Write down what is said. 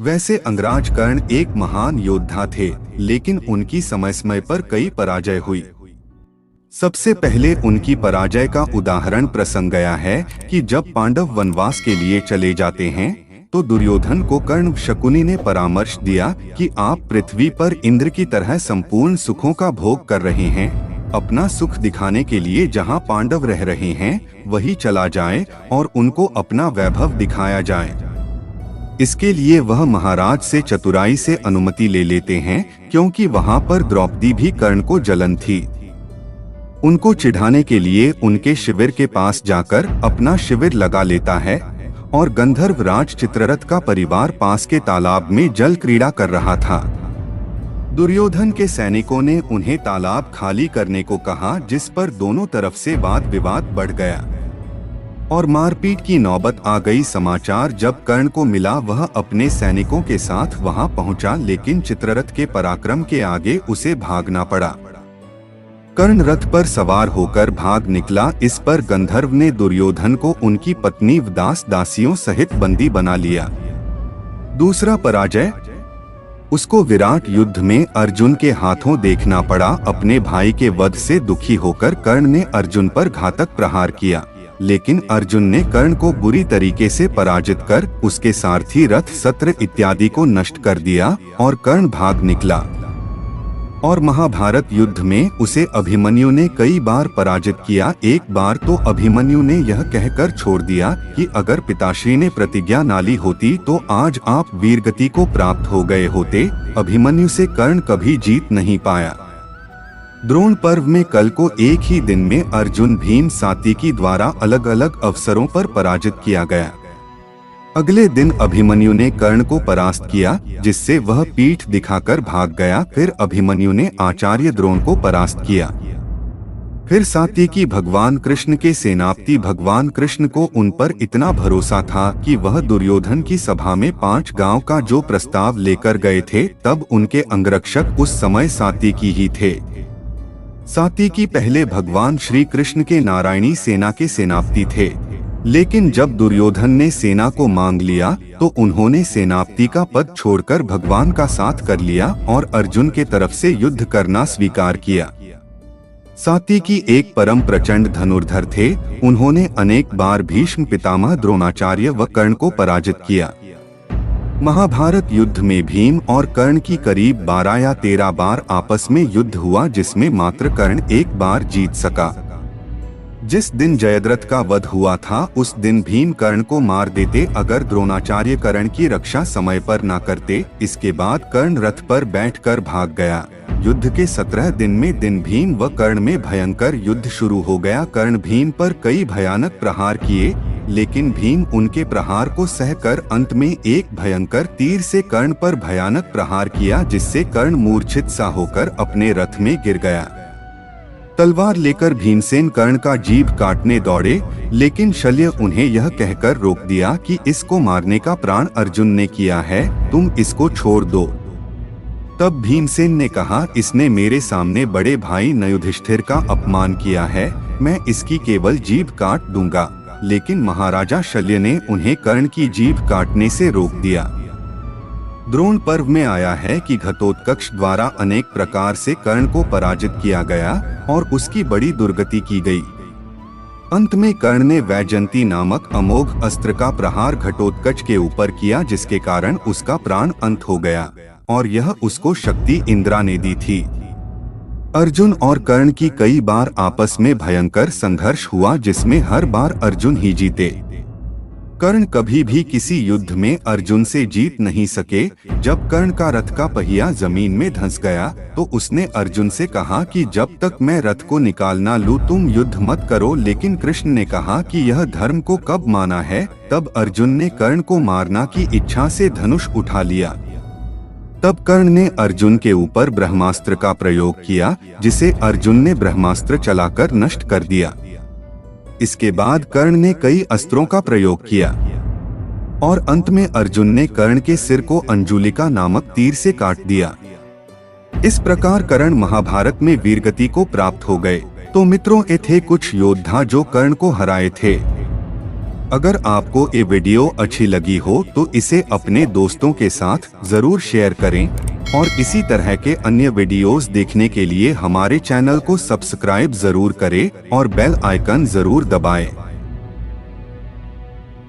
वैसे अंगराज कर्ण एक महान योद्धा थे, लेकिन उनकी समय समय पर कई पराजय हुई। सबसे पहले उनकी पराजय का उदाहरण प्रसंग गया है कि जब पांडव वनवास के लिए चले जाते हैं तो दुर्योधन को कर्ण शकुनी ने परामर्श दिया कि आप पृथ्वी पर इंद्र की तरह संपूर्ण सुखों का भोग कर रहे हैं, अपना सुख दिखाने के लिए जहां पांडव रह रहे हैं वही चला जाए और उनको अपना वैभव दिखाया जाए। इसके लिए वह महाराज से चतुराई से अनुमति ले लेते हैं, क्योंकि वहां पर द्रौपदी भी कर्ण को जलन थी। उनको चिढ़ाने के लिए उनके शिविर के पास जाकर अपना शिविर लगा लेता है और गंधर्व राज चित्ररथ का परिवार पास के तालाब में जल क्रीड़ा कर रहा था। दुर्योधन के सैनिकों ने उन्हें तालाब खाली करने को कहा, जिस पर दोनों तरफ से वाद विवाद बढ़ गया और मारपीट की नौबत आ गई। समाचार जब कर्ण को मिला वह अपने सैनिकों के साथ वहां पहुंचा, लेकिन चित्ररथ के पराक्रम के आगे उसे भागना पड़ा। कर्ण रथ पर सवार होकर भाग निकला। इस पर गंधर्व ने दुर्योधन को उनकी पत्नी व दास दासियों सहित बंदी बना लिया। दूसरा पराजय उसको विराट युद्ध में अर्जुन के हाथों देखना पड़ा। अपने भाई के वध से दुखी होकर कर्ण ने अर्जुन पर घातक प्रहार किया, लेकिन अर्जुन ने कर्ण को बुरी तरीके से पराजित कर उसके सारथी रथ सत्र इत्यादि को नष्ट कर दिया और कर्ण भाग निकला। और महाभारत युद्ध में उसे अभिमन्यु ने कई बार पराजित किया। एक बार तो अभिमन्यु ने यह कहकर छोड़ दिया कि अगर पिताश्री ने प्रतिज्ञा ना ली होती तो आज आप वीरगति को प्राप्त हो गए होते। अभिमन्यु से कर्ण कभी जीत नहीं पाया। द्रोण पर्व में कल को एक ही दिन में अर्जुन भीम सात्विकी द्वारा अलग अलग अवसरों पर पराजित किया गया। अगले दिन अभिमन्यु ने कर्ण को परास्त किया, जिससे वह पीठ दिखाकर भाग गया। फिर अभिमन्यु ने आचार्य द्रोण को परास्त किया। फिर सात्विकी भगवान कृष्ण के सेनापति भगवान कृष्ण को उन पर इतना भरोसा था कि वह दुर्योधन की सभा में 5 गांव का जो प्रस्ताव लेकर गए थे, तब उनके अंगरक्षक उस समय सात्विकी ही थे। सात्विकी पहले भगवान श्री कृष्ण के नारायणी सेना के सेनापति थे, लेकिन जब दुर्योधन ने सेना को मांग लिया तो उन्होंने सेनापति का पद छोड़कर भगवान का साथ कर लिया और अर्जुन के तरफ से युद्ध करना स्वीकार किया। सात्विकी एक परम प्रचंड धनुर्धर थे। उन्होंने अनेक बार भीष्म पितामह द्रोणाचार्य व कर्ण को पराजित किया। महाभारत युद्ध में भीम और कर्ण की करीब 12 या 13 बार आपस में युद्ध हुआ, जिसमें मात्र कर्ण एक बार जीत सका। जिस दिन जयद्रथ का वध हुआ था उस दिन भीम कर्ण को मार देते अगर द्रोणाचार्य कर्ण की रक्षा समय पर ना करते। इसके बाद कर्ण रथ पर बैठकर भाग गया। युद्ध के 17 दिन में दिन भीम व कर्ण में भयंकर युद्ध शुरू हो गया। कर्ण भीम पर कई भयानक प्रहार किए, लेकिन भीम उनके प्रहार को सहकर अंत में एक भयंकर तीर से कर्ण पर भयानक प्रहार किया, जिससे कर्ण मूर्छित सा होकर अपने रथ में गिर गया। तलवार लेकर भीमसेन कर्ण का जीभ काटने दौड़े, लेकिन शल्य उन्हें यह कहकर रोक दिया कि इसको मारने का प्राण अर्जुन ने किया है, तुम इसको छोड़ दो। तब भीमसेन ने कहा, इसने मेरे सामने बड़े भाई युधिष्ठिर का अपमान किया है, मैं इसकी केवल जीभ काट दूंगा। लेकिन महाराजा शल्य ने उन्हें कर्ण की जीभ काटने से रोक दिया। द्रोण पर्व में आया है कि घटोत्कच द्वारा अनेक प्रकार से कर्ण को पराजित किया गया और उसकी बड़ी दुर्गति की गई। अंत में कर्ण ने वैजयंती नामक अमोघ अस्त्र का प्रहार घटोत्कच के ऊपर किया, जिसके कारण उसका प्राण अंत हो गया और यह उसको शक्ति इंद्रा ने दी थी। अर्जुन और कर्ण की कई बार आपस में भयंकर संघर्ष हुआ, जिसमें हर बार अर्जुन ही जीते। कर्ण कभी भी किसी युद्ध में अर्जुन से जीत नहीं सके। जब कर्ण का रथ का पहिया जमीन में धंस गया तो उसने अर्जुन से कहा कि जब तक मैं रथ को निकाल ना लूं तुम युद्ध मत करो। लेकिन कृष्ण ने कहा कि यह धर्म को कब माना है। तब अर्जुन ने कर्ण को मारना की इच्छा से धनुष उठा लिया। तब कर्ण ने अर्जुन के ऊपर ब्रह्मास्त्र का प्रयोग किया, जिसे अर्जुन ने ब्रह्मास्त्र चलाकर नष्ट कर दिया। इसके बाद कर्ण ने कई अस्त्रों का प्रयोग किया और अंत में अर्जुन ने कर्ण के सिर को अंजुलिका नामक तीर से काट दिया। इस प्रकार कर्ण महाभारत में वीरगति को प्राप्त हो गए। तो मित्रों, ये थे कुछ योद्धा जो कर्ण को हराए थे। अगर आपको ये वीडियो अच्छी लगी हो तो इसे अपने दोस्तों के साथ जरूर शेयर करें और इसी तरह के अन्य वीडियोस देखने के लिए हमारे चैनल को सब्सक्राइब जरूर करें और बेल आइकन जरूर दबाएं।